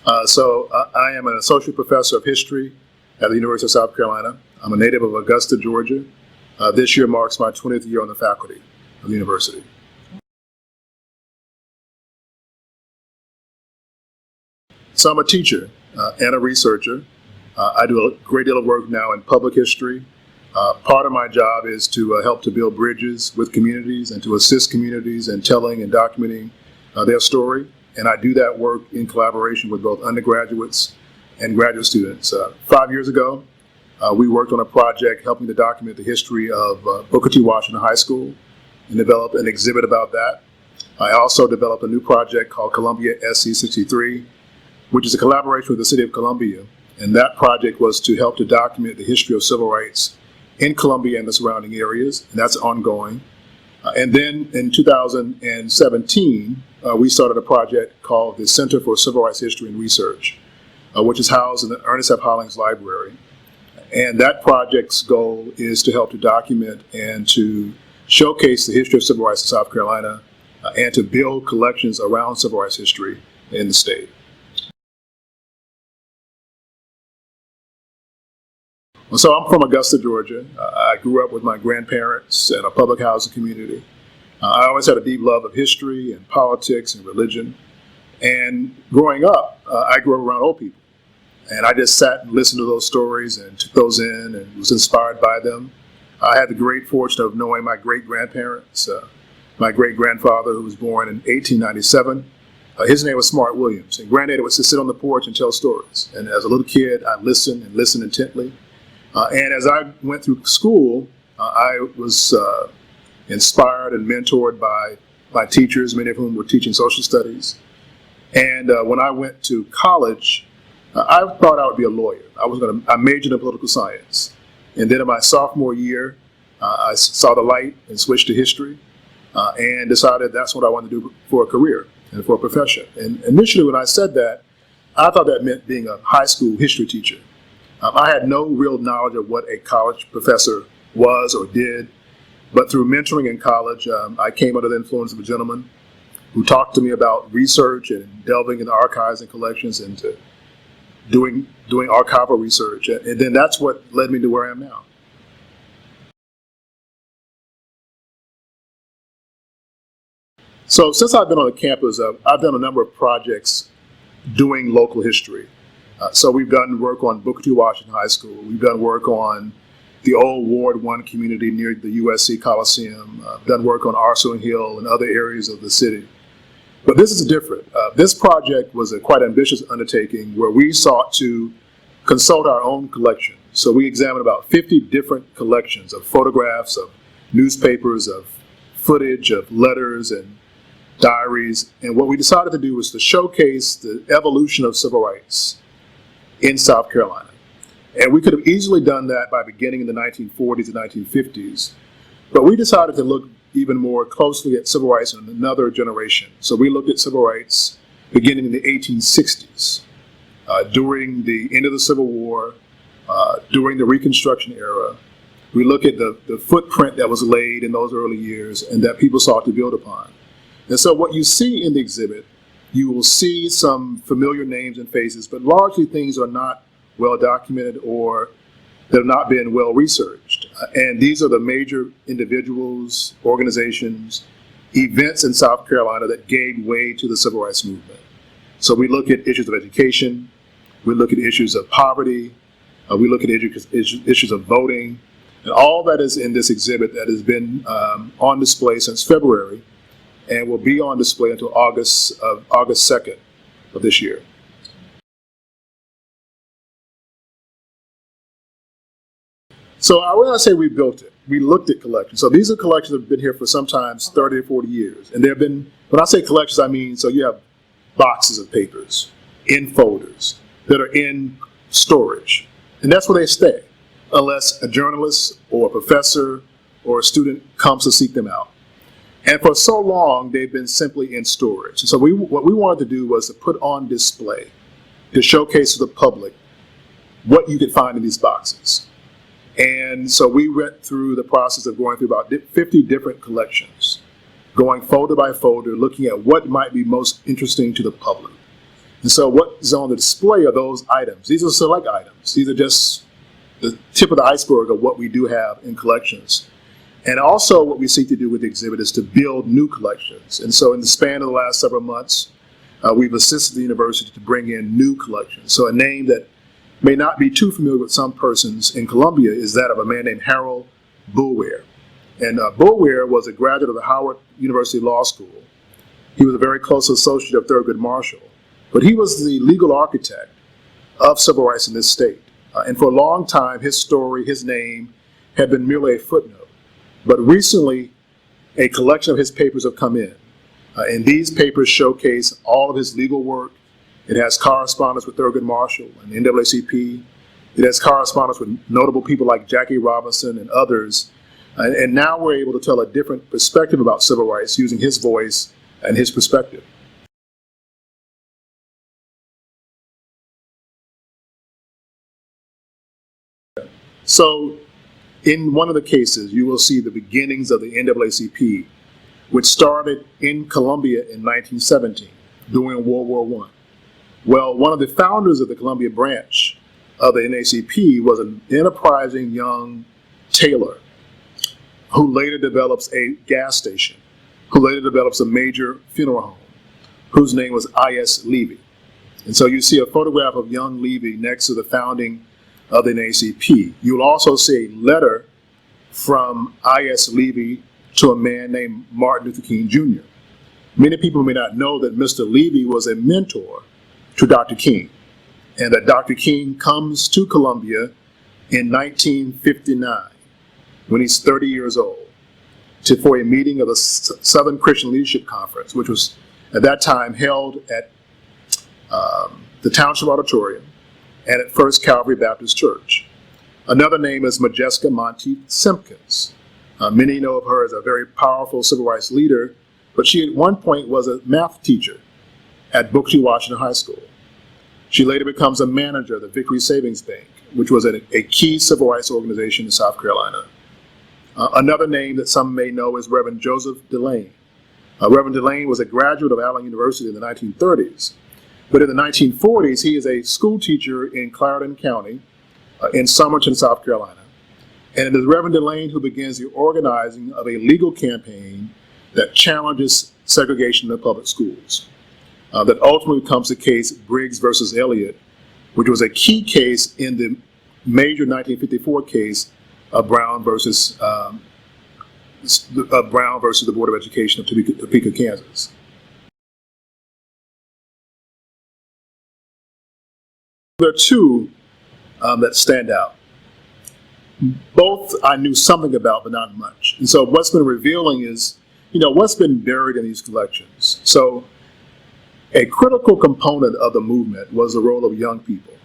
I am an associate professor of history at the University of South Carolina. I'm a native of Augusta, Georgia. This year marks my 20th year on the faculty of the university. So I'm a teacher and a researcher. I do a great deal of work now in public history. Part of my job is to help to build bridges with communities and to assist communities in telling and documenting their story. And I do that work in collaboration with both undergraduates and graduate students. 5 years ago, we worked on a project helping to document the history of Booker T. Washington High School and develop an exhibit about that. I also developed a new project called Columbia SC63, which is a collaboration with the City of Columbia. And that project was to help to document the history of civil rights in Columbia and the surrounding areas, and that's ongoing. And then in 2017, we started a project called the Center for Civil Rights History and Research, which is housed in the Ernest F. Hollings Library. And that project's goal is to help to document and to showcase the history of civil rights in South Carolina and to build collections around civil rights history in the state. So I'm from Augusta, Georgia. I grew up with my grandparents in a public housing community. I always had a deep love of history and politics and religion. And growing up, I grew up around old people. And I just sat and listened to those stories and took those in and was inspired by them. I had the great fortune of knowing my great-grandparents. My great-grandfather, who was born in 1897, his name was Smart Williams. And Granddaddy would sit on the porch and tell stories. And as a little kid, I listened and listened intently. And as I went through school, I was inspired and mentored by teachers, many of whom were teaching social studies. And when I went to college, I thought I would be a lawyer. I majored in political science. And then in my sophomore year, I saw the light and switched to history and decided that's what I wanted to do for a career and for a profession. And initially when I said that, I thought that meant being a high school history teacher. I had no real knowledge of what a college professor was or did, but through mentoring in college, I came under the influence of a gentleman who talked to me about research and delving into archives and collections and to doing archival research. And then that's what led me to where I am now. So since I've been on the campus, I've done a number of projects doing local history. So we've done work on Booker T. Washington High School. We've done work on the old Ward 1 community near the USC Coliseum. Done work on Arsenal Hill and other areas of the city. But this is different. This project was a quite ambitious undertaking where we sought to consult our own collection. So we examined about 50 different collections of photographs, of newspapers, of footage, of letters and diaries. And what we decided to do was to showcase the evolution of civil rights in South Carolina. And we could have easily done that by beginning in the 1940s and 1950s, but we decided to look even more closely at civil rights in another generation. So we looked at civil rights beginning in the 1860s, during the end of the Civil War, during the Reconstruction era. We look at the footprint that was laid in those early years and that people sought to build upon. And so what you see in the exhibit, you will see some familiar names and faces, but largely things are not well documented or they've not been well researched. And these are the major individuals, organizations, events in South Carolina that gave way to the civil rights movement. So we look at issues of education, we look at issues of poverty, we look at issues of voting, and all that is in this exhibit that has been on display since February and will be on display until August 2nd of this year. So when I say we built it, we looked at collections. So these are collections that have been here for sometimes 30 or 40 years. And there have been, when I say collections, I mean, so you have boxes of papers in folders that are in storage. And that's where they stay, unless a journalist or a professor or a student comes to seek them out. And for so long, they've been simply in storage. So what we wanted to do was to put on display, to showcase to the public what you could find in these boxes. And so we went through the process of going through about 50 different collections, going folder by folder, looking at what might be most interesting to the public. And so what is on the display are those items. These are select items. These are just the tip of the iceberg of what we do have in collections. And also what we seek to do with the exhibit is to build new collections. And so in the span of the last several months, we've assisted the university to bring in new collections. So a name that may not be too familiar with some persons in Columbia is that of a man named Harold Boulware. And Boulware was a graduate of the Howard University Law School. He was a very close associate of Thurgood Marshall, but he was the legal architect of civil rights in this state. And for a long time, his story, his name, had been merely a footnote. But recently, a collection of his papers have come in. And these papers showcase all of his legal work. It has correspondence with Thurgood Marshall and the NAACP. It has correspondence with notable people like Jackie Robinson and others. And now we're able to tell a different perspective about civil rights using his voice and his perspective. So in one of the cases, you will see the beginnings of the NAACP, which started in Columbia in 1917 during World War I. Well, one of the founders of the Columbia branch of the NAACP was an enterprising young tailor who later develops a gas station, who later develops a major funeral home, whose name was I.S. Levy. And so you see a photograph of young Levy next to the founding of the NAACP. You'll also see a letter from I.S. Levy to a man named Martin Luther King Jr. Many people may not know that Mr. Levy was a mentor to Dr. King, and that Dr. King comes to Columbia in 1959, when he's 30 years old, for a meeting of the Southern Christian Leadership Conference, which was at that time held at the Township Auditorium and at First Calvary Baptist Church. Another name is Majeska Monteith Simpkins. Many know of her as a very powerful civil rights leader, but she at one point was a math teacher at Booker T. Washington High School. She later becomes a manager of the Victory Savings Bank, which was a key civil rights organization in South Carolina. Another name that some may know is Reverend Joseph Delane. Reverend Delane was a graduate of Allen University in the 1930s, but in the 1940s, he is a school teacher in Clarendon County in Somerton, South Carolina. And it is Reverend Delane who begins the organizing of a legal campaign that challenges segregation in the public schools. That ultimately becomes the case Briggs versus Elliott, which was a key case in the major 1954 case of Brown versus the Board of Education of Topeka, Kansas. There are two that stand out. Both I knew something about, but not much. And so what's been revealing is, what's been buried in these collections. So a critical component of the movement was the role of young people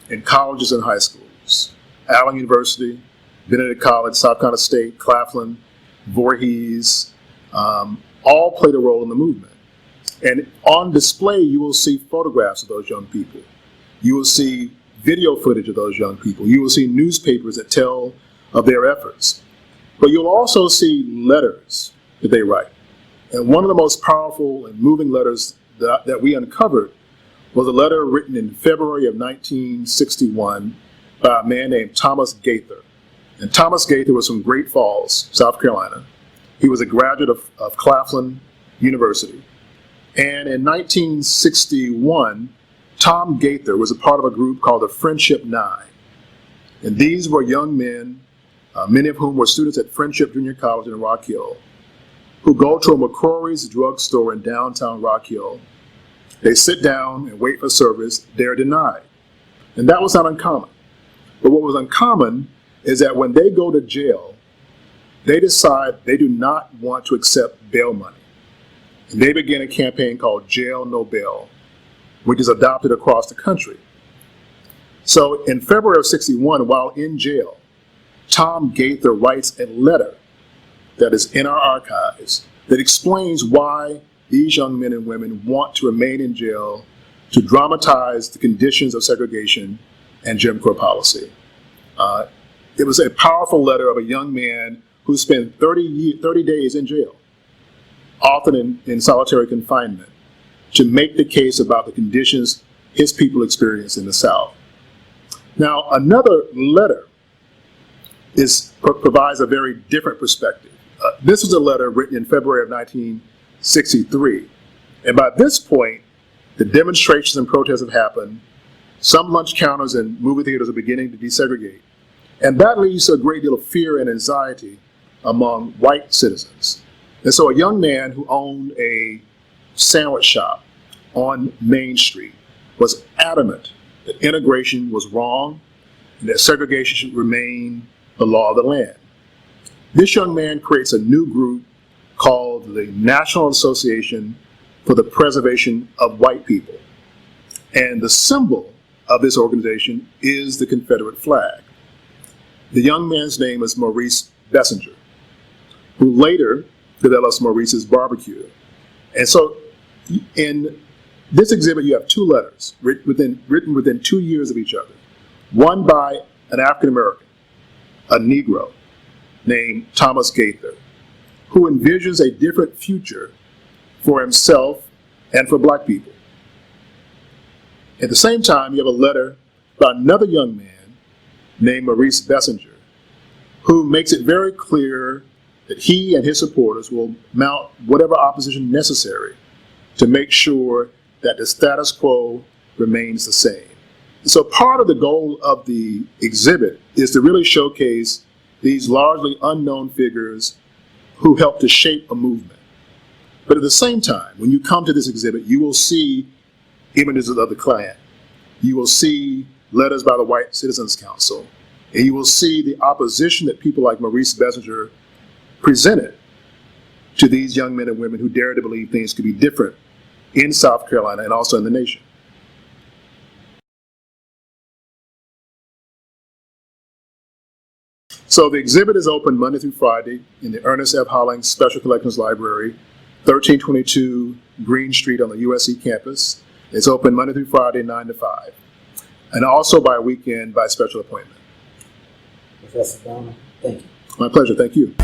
in colleges and high schools. Allen University, Benedict College, South Carolina State, Claflin, Voorhees, all played a role in the movement. And on display, you will see photographs of those young people. You will see video footage of those young people. You will see newspapers that tell of their efforts. But you'll also see letters that they write. And one of the most powerful and moving letters that we uncovered was a letter written in February of 1961 by a man named Thomas Gaither. And Thomas Gaither was from Great Falls, South Carolina. He was a graduate of Claflin University. And in 1961, Tom Gaither was a part of a group called the Friendship Nine. And these were young men, many of whom were students at Friendship Junior College in Rock Hill, who go to a McCrory's drugstore in downtown Rock Hill. They sit down and wait for service. They're denied. And that was not uncommon. But what was uncommon is that when they go to jail, they decide they do not want to accept bail money. And they begin a campaign called Jail No Bail, which is adopted across the country. So in February of '61, while in jail, Tom Gaither writes a letter that is in our archives that explains why these young men and women want to remain in jail to dramatize the conditions of segregation and Jim Crow policy. It was a powerful letter of a young man who spent 30 days in jail, often in solitary confinement, to make the case about the conditions his people experience in the South. Now, another letter provides a very different perspective. This was a letter written in February of 1963. And by this point, the demonstrations and protests have happened. Some lunch counters and movie theaters are beginning to desegregate. And that leads to a great deal of fear and anxiety among white citizens. And so a young man who owned a sandwich shop on Main Street was adamant that integration was wrong and that segregation should remain the law of the land. This young man creates a new group called the National Association for the Preservation of White People. And the symbol of this organization is the Confederate flag. The young man's name is Maurice Bessinger, who later develops Maurice's Barbecue. And so in this exhibit, you have two letters written within 2 years of each other. One by an African American, a Negro, named Thomas Gaither, who envisions a different future for himself and for black people. At the same time, you have a letter by another young man named Maurice Bessinger, who makes it very clear that he and his supporters will mount whatever opposition necessary to make sure that the status quo remains the same. So part of the goal of the exhibit is to really showcase these largely unknown figures who helped to shape a movement. But at the same time, when you come to this exhibit, you will see images of the Klan. You will see letters by the White Citizens Council, and you will see the opposition that people like Maurice Bessinger presented to these young men and women who dared to believe things could be different in South Carolina and also in the nation. So the exhibit is open Monday through Friday in the Ernest F. Hollings Special Collections Library, 1322 Green Street on the USC campus. It's open Monday through Friday, 9 to 5, and also by weekend by special appointment. Professor Donald, thank you. My pleasure, thank you.